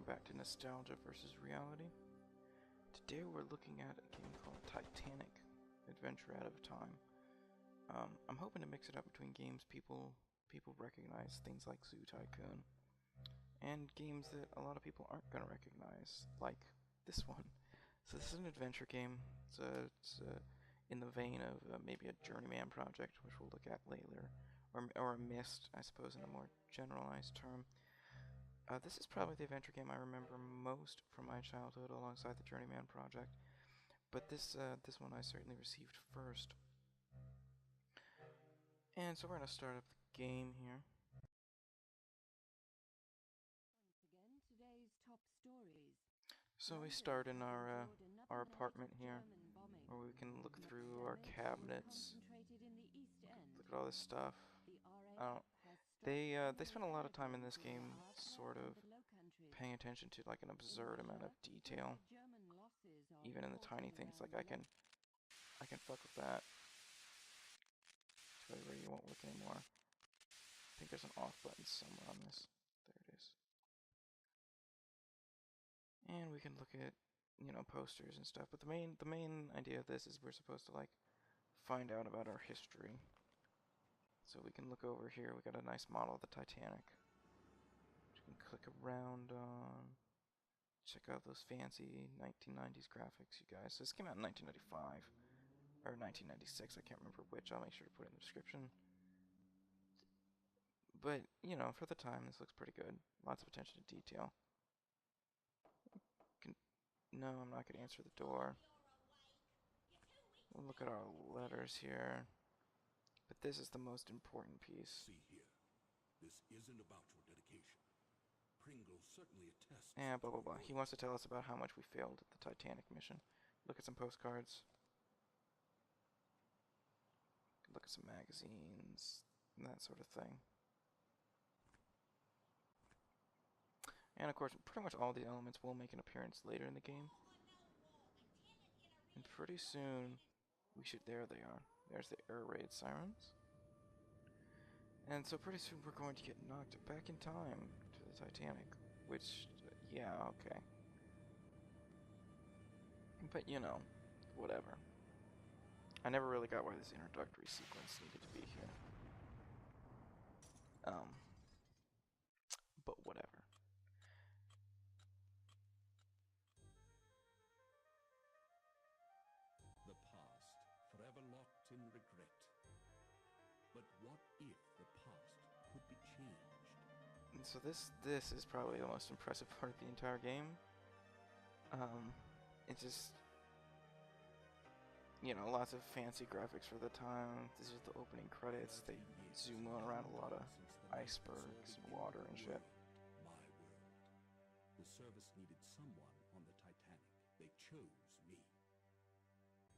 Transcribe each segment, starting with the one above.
back to Nostalgia versus Reality. Today we're looking at a game called Titanic, Adventure Out of Time. I'm hoping to mix it up between games people recognize, things like Zoo Tycoon, and games that a lot of people aren't going to recognize, like this one. So this is an adventure game. It's in the vein of maybe a Journeyman project, which we'll look at later, or a Myst, I suppose, in a more generalized term. This is probably the adventure game I remember most from my childhood, alongside the Journeyman project. But this one I certainly received first. And so we're gonna start up the game here. So we start in our apartment here, where we can look through our cabinets, look at all this stuff. They spend a lot of time in this game sort of paying attention to like an absurd amount of detail, even in the tiny things. Like I can fuck with that. Tell you where you won't look anymore. I think there's an off button somewhere on this. There it is. And we can look at, posters and stuff. But the main idea of this is we're supposed to like find out about our history. So we can look over here. We got a nice model of the Titanic, which you can click around on. Check out those fancy 1990s graphics, you guys. So this came out in 1995 or 1996. I can't remember which. I'll make sure to put it in the description. But for the time, this looks pretty good. Lots of attention to detail. No, I'm not going to answer the door. We'll look at our letters here. But this is the most important piece. See here, this isn't about your dedication. Pringle certainly attests. And blah blah blah. He wants to tell us about how much we failed at the Titanic mission. Look at some postcards. Look at some magazines, and that sort of thing. And of course, pretty much all the elements will make an appearance later in the game. And pretty soon, there they are. There's the air raid sirens. And so pretty soon we're going to get knocked back in time to the Titanic. Which, yeah, okay. But whatever. I never really got why this introductory sequence needed to be here. But whatever. The past, forever locked in regret. But what if the past could be changed? And so this is probably the most impressive part of the entire game. It's just, lots of fancy graphics for the time. This is the opening credits. They zoom around a lot of icebergs and water and shit. My world. The service needed someone on the Titanic. They chose me.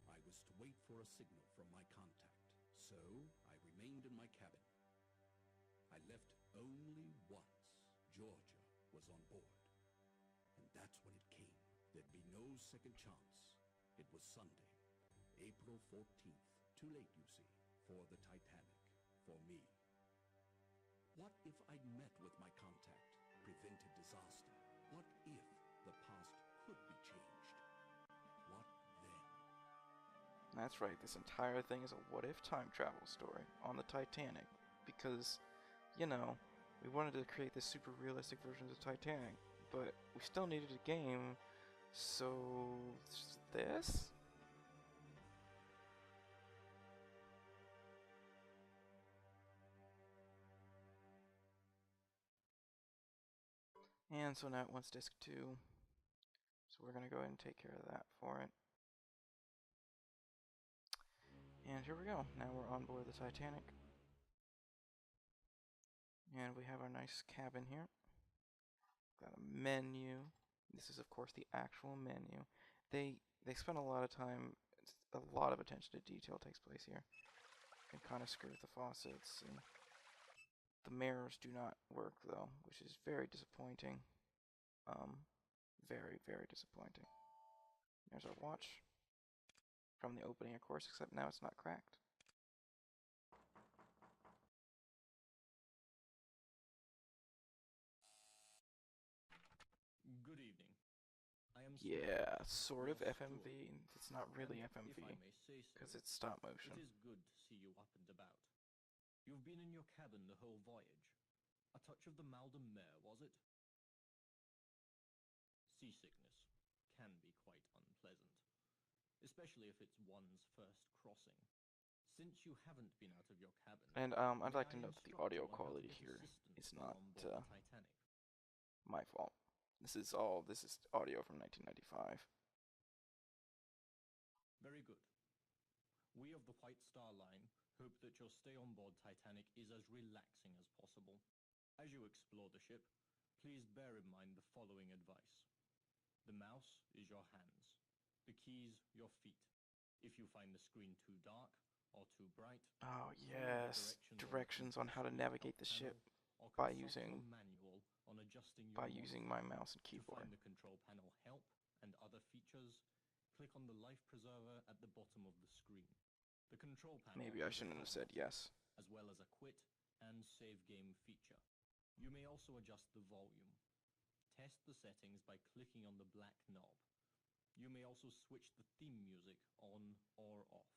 I was to wait for a signal from my contact, so I remained in my cabin. I left only once Georgia was on board. And that's when it came. There'd be no second chance. It was Sunday, April 14th. Too late, you see, for the Titanic, for me. What if I'd met with my contact, prevented disaster? What if the past could be changed? What then? That's right, this entire thing is a what-if time travel story on the Titanic. Because, we wanted to create this super realistic version of the Titanic, but we still needed a game, so this? And so now it wants disc 2, so we're going to go ahead and take care of that for it. And here we go, now we're on board the Titanic. And we have our nice cabin here. Got a menu. This is of course the actual menu. They spend a lot of time, a lot of attention to detail takes place here. You can kind of skirt the faucets, and the mirrors do not work though, which is very disappointing. Very, very disappointing. There's our watch from the opening, of course, except now it's not cracked. Yeah, sort of Well FMV. stood. It's not really And, FMV if I may say so, because it's stop it motion. is good to see you up and about. You've been in your cabin the whole voyage. A touch of the mal de mer, was it? Seasickness can be quite unpleasant, especially if it's one's first crossing. Since you haven't been out of your cabin, And I'd may like I to note that the instruct audio you on how to quality get here assistance is while not on board the Titanic? my fault. This is audio from 1995. Very good. We of the White Star Line hope that your stay on board Titanic is as relaxing as possible. As you explore the ship, please bear in mind the following advice. The mouse is your hands. The keys, your feet. If you find the screen too dark or too bright, Oh follow the yes, directions on how to navigate the ship or by consult using your manual on adjusting your my monitor. mouse and To keyboard. find the control panel help and other features, click on the life preserver at the bottom of the screen. The control panel Maybe I has a shouldn't have home said button, yes. as well as a quit and save game feature. You may also adjust the volume. Test the settings by clicking on the black knob. You may also switch the theme music on or off.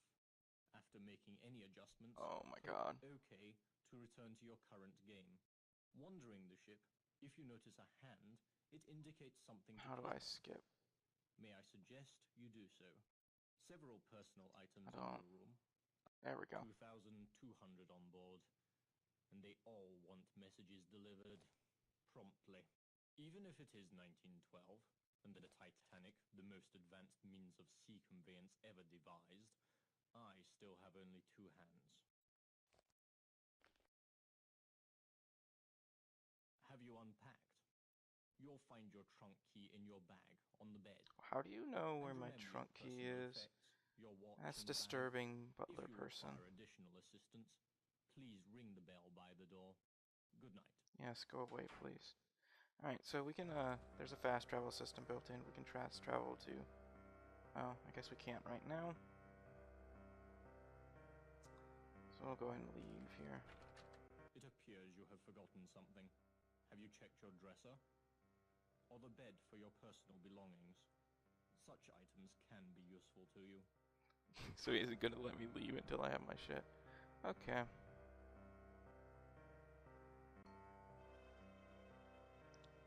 After making any adjustments, Oh my click god. OK to return to your current game. Wandering the ship, if you notice a hand, it indicates something to How do click I on. skip? May I suggest you do so? Several personal items I in don't. your room. There we go. 2,200 on board, and they all want messages delivered promptly. Even if it is 1912, and the Titanic, the most advanced means of sea conveyance ever devised, I still have only two hands. Have you unpacked? You'll find your trunk key in your bag on the bed. How do you know where And my remember trunk your key personal is? effects, your watch That's and bag. disturbing, If butler you person. require additional assistance, please ring the bell by the door. Good night. Yes, go away, please. Alright, so we can, there's a fast travel system built in. We can fast travel to... Oh, I guess we can't right now. So we'll go ahead and leave here. It appears you have forgotten something. Have you checked your dresser? Or the bed for your personal belongings? Such items can be useful to you. So he isn't gonna let me leave until I have my shit. Okay.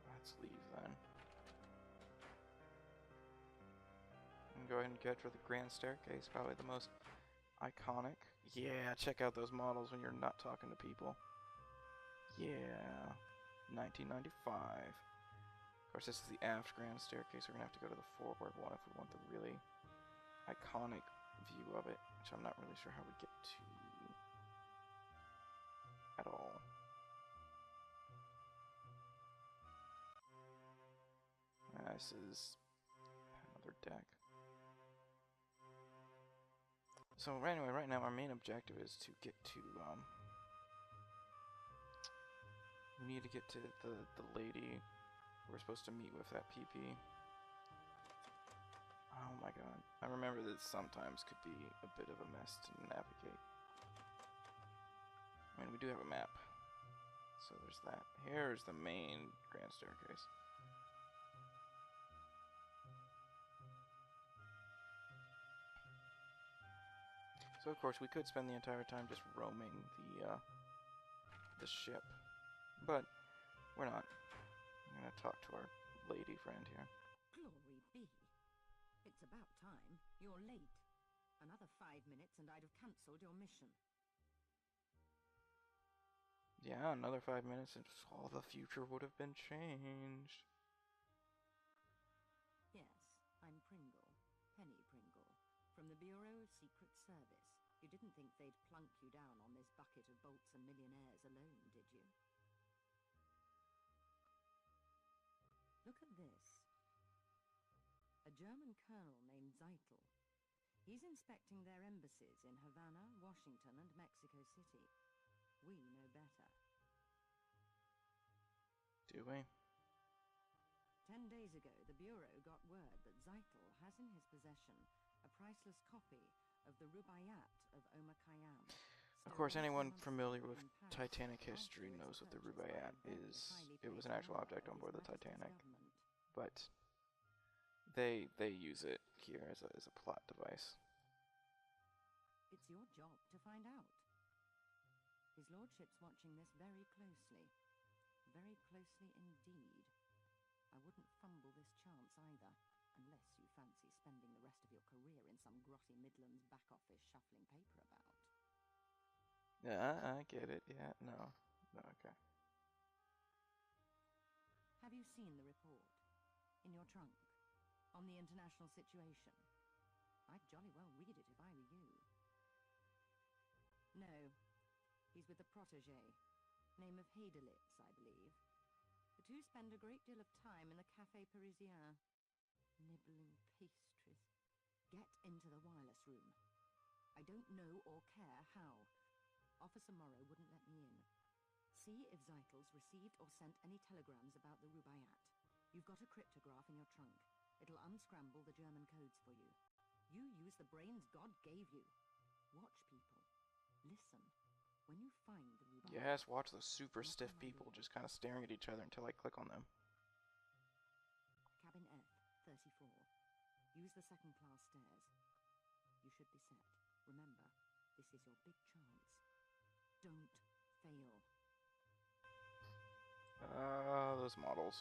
Let's leave then. And go ahead and get to the grand staircase, probably the most iconic. Yeah, check out those models when you're not talking to people. Yeah, 1995. Of course, this is the aft grand staircase. We're gonna have to go to the forward one if we want the really iconic view of it, which I'm not really sure how we get to at all. This is another deck. So anyway, right now our main objective is to get to, we need to get to the lady we're supposed to meet with that PP. Oh my god. I remember that sometimes could be a bit of a mess to navigate. I mean, we do have a map. So there's that. Here's the main grand staircase. So of course we could spend the entire time just roaming the ship, but we're not. I'm gonna talk to our lady friend here. Glory be. It's about time. You're late. Another 5 minutes and I'd have cancelled your mission. Yeah, another 5 minutes and all the future would have been changed. Yes, I'm Pringle. Penny Pringle. From the Bureau of Secret Service. You didn't think they'd plunk you down on this bucket of bolts and millionaires alone, did you? Look at this. A German colonel named Zeitel. He's inspecting their embassies in Havana, Washington, and Mexico City. We know better. Do we? 10 days ago, the Bureau got word that Zeitel has in his possession a priceless copy of the Rubaiyat of Omar Khayyam. Of course, anyone familiar with Titanic history knows what the Rubaiyat is. It was an actual object on board the Titanic. But they use it here as a plot device. It's your job to find out. His lordship's watching this very closely. Very closely indeed. I wouldn't fumble this chance either, unless you fancy spending the rest of your career in some grotty Midlands back office shuffling paper about. Yeah, I get it. Yeah, no, okay. Have you seen the report? In your trunk? On the international situation? I'd jolly well read it if I were you. No. He's with a protégé. Name of Heidelitz, I believe. The two spend a great deal of time in the Café Parisien. Nibbling pastries. Get into the wireless room. I don't know or care how. Officer Morrow wouldn't let me in. See if Zeitel's received or sent any telegrams about the Rubaiyat. You've got a cryptograph in your trunk. It'll unscramble the German codes for you. You use the brains God gave you. Watch people. Listen. When you find the Rubaiyat... Yes, watch those super stiff people just kind of staring at each other until I click on them. Cabin F, 34. Use the second-class stairs. You should be set. Remember, this is your big chance. Don't fail. Those models.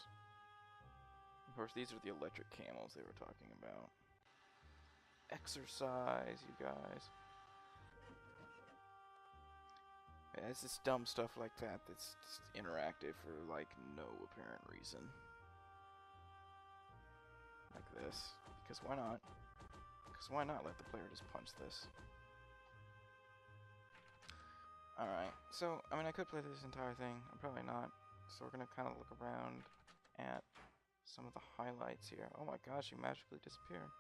Of course, these are the electric camels they were talking about. Exercise, you guys. Yeah, it's just dumb stuff like that that's just interactive for, like, no apparent reason. Like this. Because why not? Because why not let the player just punch this? Alright, so, I mean, I could play this entire thing. I'm probably not. So we're going to kind of look around at some of the highlights here. Oh my gosh, he magically disappeared.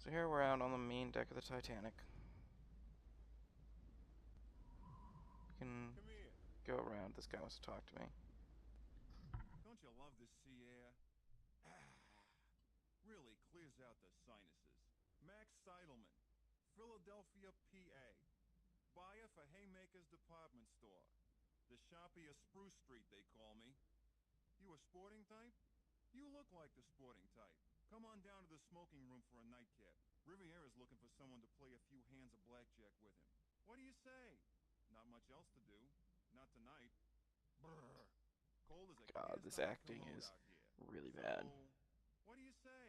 So here we're out on the main deck of the Titanic. You can go around. This guy wants to talk to me. Don't you love the sea air? Really clears out the sinuses. Max Seidelman, Philadelphia, PA. Buyer for Haymaker's Department Store. The shoppy of Spruce Street, they call me. You a sporting type? You look like the sporting type. Come on down to the smoking room for a nightcap. Riviera's looking for someone to play a few hands of blackjack with him. What do you say? Not much else to do. Not tonight. Brrr. Cold as a God, this cast-iron acting commode is out here. really bad. So, what do you say?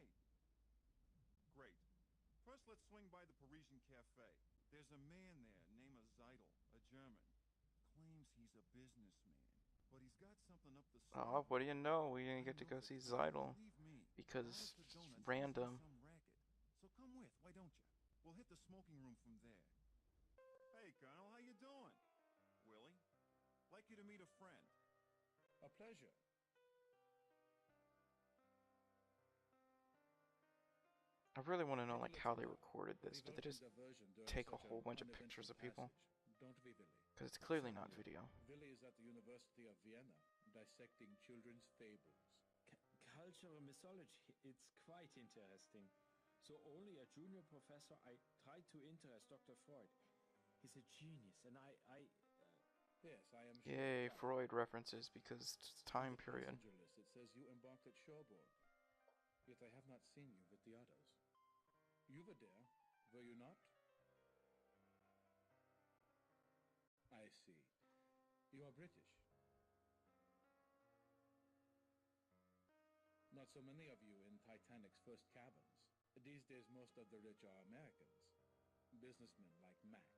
Great. First, let's swing by the Parisian Cafe. There's a man there named Zeitel, a German. Claims he's a businessman, but he's got something up the sleeve. Oh, what do you know? We didn't get to go I know see the Zeitel truth. Believe me, because Dollars it's for Donuts random. must be some racket. So come with, why don't you? We'll hit the smoking room from there. Hey, Colonel, how you doing? Willie, like you to meet a friend. A pleasure. I really want to know like how they recorded this. Did they just take a whole bunch of pictures of people? Don't we, Willie? Because it's clearly not video. Willie is at the University of Vienna, dissecting children's fables. Cultural mythology, it's quite interesting. So only a junior professor, I tried to interest Dr. Freud. He's a genius, and Yes, I am sure. Yay, of that. Freud references because it's time On the period. passenger list, it says you embarked at Cherbourg. Yet I have not seen you with the others. You were there, were you not? I see. You are British. Not so many of you in Titanic's first cabins. These days, most of the rich are Americans. Businessmen like Max.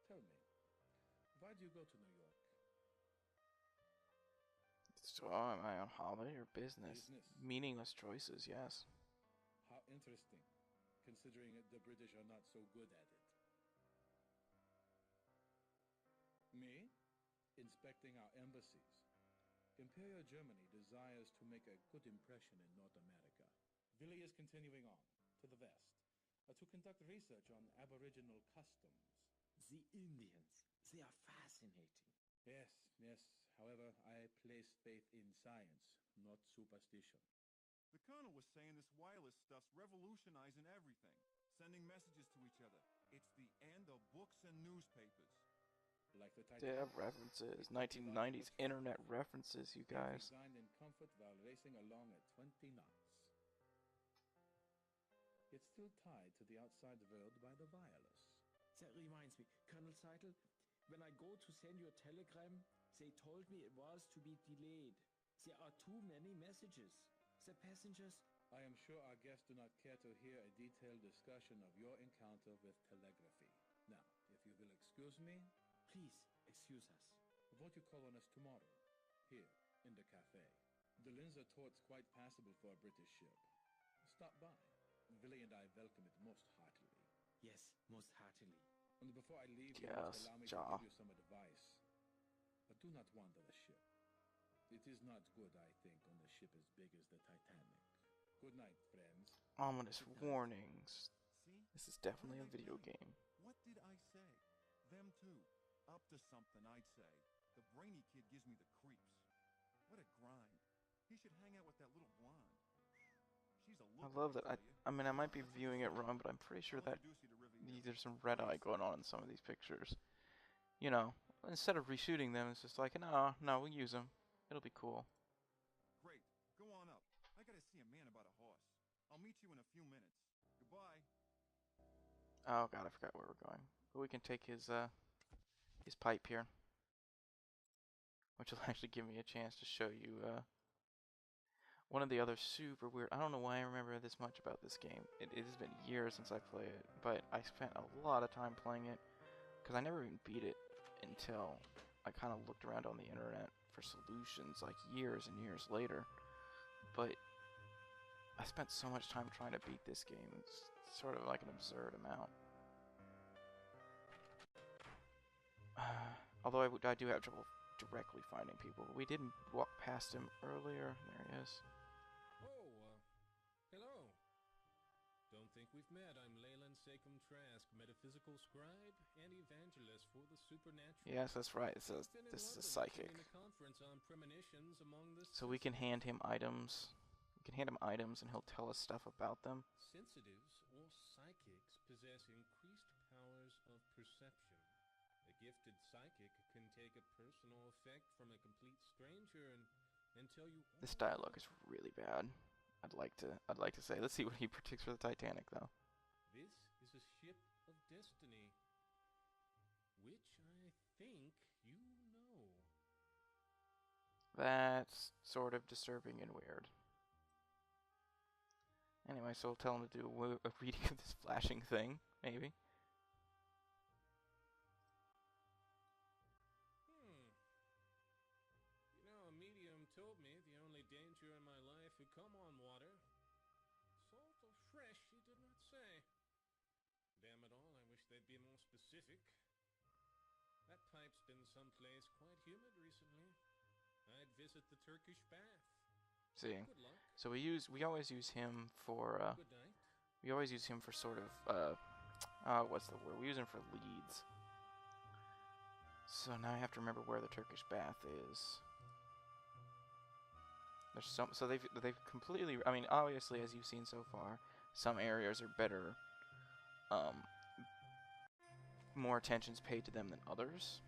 Tell me, why do you go to New York? So am I on holiday or business? Business. Meaningless choices, yes. How interesting, considering the British are not so good at it. Me? Inspecting our embassies. Imperial Germany desires to make a good impression in North America. Willie is continuing on, to the west, to conduct research on Aboriginal customs. the Indians, they are fascinating. Yes, yes. However, I place faith in science, not superstition. The Colonel was saying this wireless stuff's revolutionizing everything. Sending messages to each other. It's the end of books and newspapers. like the Yeah, Titanic. references. 1990s internet references, you guys. Designed in comfort while racing along at 20 knots. It's still tied to the outside world by the wireless. That reminds me, Colonel Seidel, when I go to send your telegram, they told me it was to be delayed. There are too many messages. The passengers... I am sure our guests do not care to hear a detailed discussion of your encounter with telegraphy. Now, if you will excuse me, Please, excuse us. won't you call on us tomorrow? Here, in the cafe. The Linzer Tort's quite passable for a British ship. Stop by. Willie and I welcome it most heartily. Yes, most heartily. And before I leave, you Yes, must allow me Ja. to give you some advice. But do not wander the ship. It is not good, I think, on a ship as big as the Titanic. Good night, friends. Ominous warnings. See? This is What definitely a did I video tell you? game. What did I say? Them too. Up to something, I'd say. The brainy kid gives me the creeps. What a grind. He should hang out with that little blonde. She's a I looker, love that. tell you. I mean, I might be Let's viewing it proceed. wrong, but I'm pretty sure I'll that introduce you to Riviera. there's some red eye going on in some of these pictures. You know, instead of reshooting them, it's just like, no, we'll use them. It'll be cool. Great. Go on up. I gotta see a man about a horse. I'll meet you in a few minutes. Goodbye. Oh god, I forgot where we're going. But we can take his pipe here, which will actually give me a chance to show you one of the other super weird. I don't know why I remember this much about this game. It has been years since I played it, but I spent a lot of time playing it because I never even beat it until I kind of looked around on the internet for solutions like years and years later. But I spent so much time trying to beat this game. It's sort of like an absurd amount. Although I do have trouble directly finding people. We didn't walk past him earlier. There he is. Oh, hello. Don't think we've met. I'm Leyland Sachem Trask, metaphysical scribe and evangelist for the supernatural. Yes, that's right. This is Been in a London psychic. attending a conference on premonitions among the So we can hand him items. We can hand him items and he'll tell us stuff about them. Sensitives or psychics possess increased powers of perception. A gifted psychic can take a personal effect from a complete stranger and tell you This all dialogue is really bad. I'd like to say. Let's see what he predicts for the Titanic, though. This is a ship of destiny, which I think you know. That's sort of disturbing and weird. Anyway, so we'll tell him to do a reading of this flashing thing, maybe. You know, a medium told me the only danger in my life would come on water. Salt or fresh, he did not say. Damn it all, I wish they'd be more specific. That pipe's been someplace quite humid recently. I'd visit the Turkish bath. See, Good luck. so we always use him for Good night. we always use him for sort of what's the word? We use him for leads. So now I have to remember where the Turkish bath is. There's so they've completely. I mean, obviously, as you've seen so far, some areas are better. More attention's paid to them than others.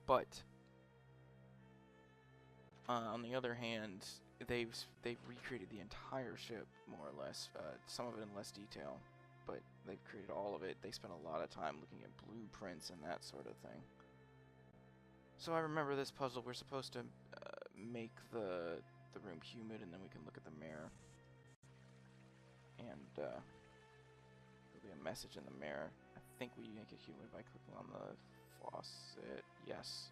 But on the other hand, they've recreated the entire ship more or less. Some of it in less detail, but they've created all of it. They spent a lot of time looking at blueprints and that sort of thing. So I remember this puzzle. We're supposed to make the room humid, and then we can look at the mirror. And there'll be a message in the mirror. I think we make it humid by clicking on the faucet. Yes.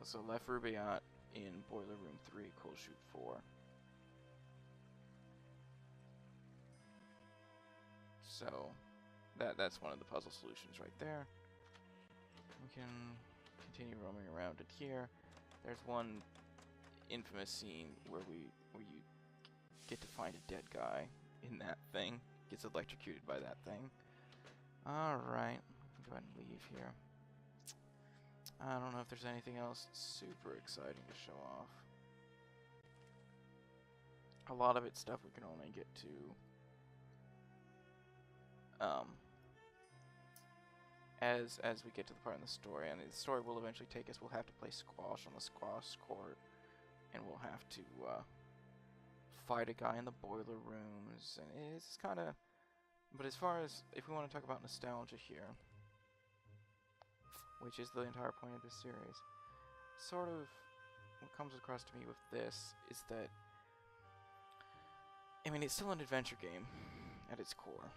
So left Rubaiyat in boiler room 3, cool chute 4. So that's one of the puzzle solutions right there. We can continue roaming around it here. There's one infamous scene where you get to find a dead guy in that thing. Gets electrocuted by that thing. Alright, go ahead and leave here. I don't know if there's anything else super exciting to show off. A lot of it's stuff we can only get to as we get to the part in the story, and the story will eventually take us. We'll have to play squash on the squash court, and we'll have to fight a guy in the boiler rooms, and it's kind of. But as far as if we want to talk about nostalgia here, which is the entire point of this series, sort of what comes across to me with this is that, I mean, it's still an adventure game at its core,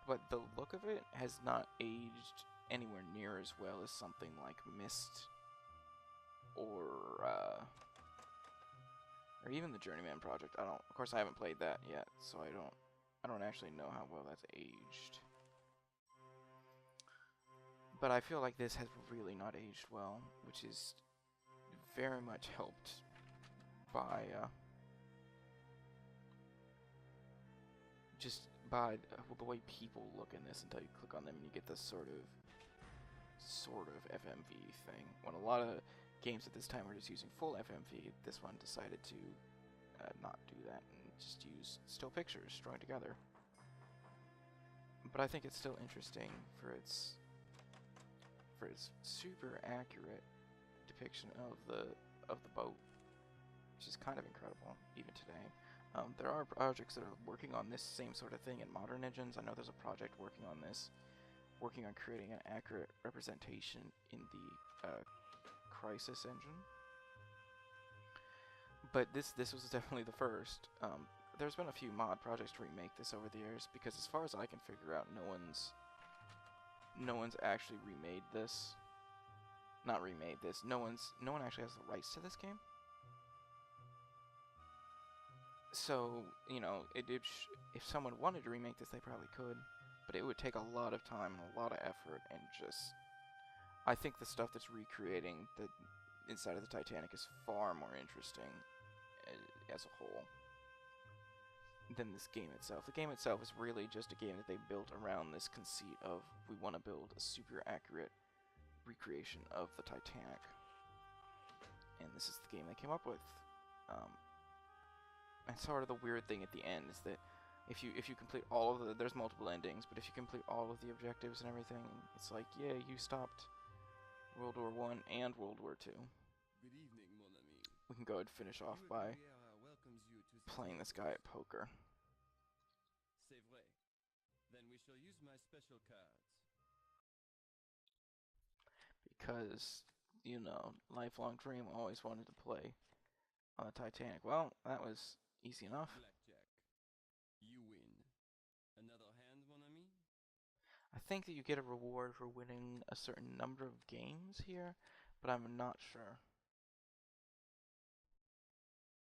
but the look of it has not aged anywhere near as well as something like Myst or even the Journeyman project. Of course, I haven't played that yet, so I don't actually know how well that's aged. But I feel like this has really not aged well, which is very much helped by just by the way people look in this until you click on them and you get this sort of FMV thing. When a lot of games at this time were just using full FMV, this one decided to not do that and just use still pictures strung together. But I think it's still interesting for its super accurate depiction of the boat, which is kind of incredible even today. There are projects that are working on this same sort of thing in modern engines. I know there's a project working on this, working on creating an accurate representation in the Crisis engine. But this was definitely the first. There's been a few mod projects to remake this over the years, because as far as I can figure out, no one's actually remade this. Not remade this. No one actually has the rights to this game. So, you know, if someone wanted to remake this, they probably could, but it would take a lot of time and a lot of effort, and just, I think the stuff that's recreating the inside of the Titanic is far more interesting as a whole than this game itself. The game itself is really just a game that they built around this conceit of, we want to build a super accurate recreation of the Titanic, and this is the game they came up with. And sort of the weird thing at the end is that if you complete all of there's multiple endings, but if you complete all of the objectives and everything, it's like, yeah, you stopped World War I and World War II. Good evening, mon ami. We can go ahead and finish off by welcomes you to playing this guy at poker. C'est vrai. Then we shall use my special cards. Because, you know, lifelong dream, always wanted to play on the Titanic. Well, that was easy enough. Blackjack. You win. Another hand, mon ami? I think that you get a reward for winning a certain number of games here, but I'm not sure.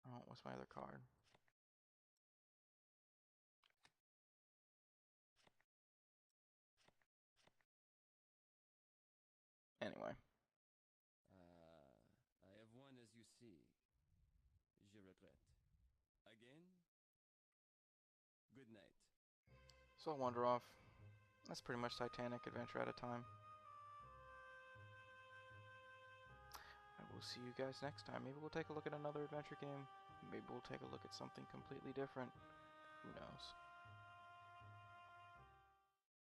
Oh, what's my other card? Anyway. I have won, as you see. Je regrette. Again? Good night. So I'll wander off. That's pretty much Titanic Adventure at a time. I will see you guys next time. Maybe we'll take a look at another adventure game. Maybe we'll take a look at something completely different. Who knows?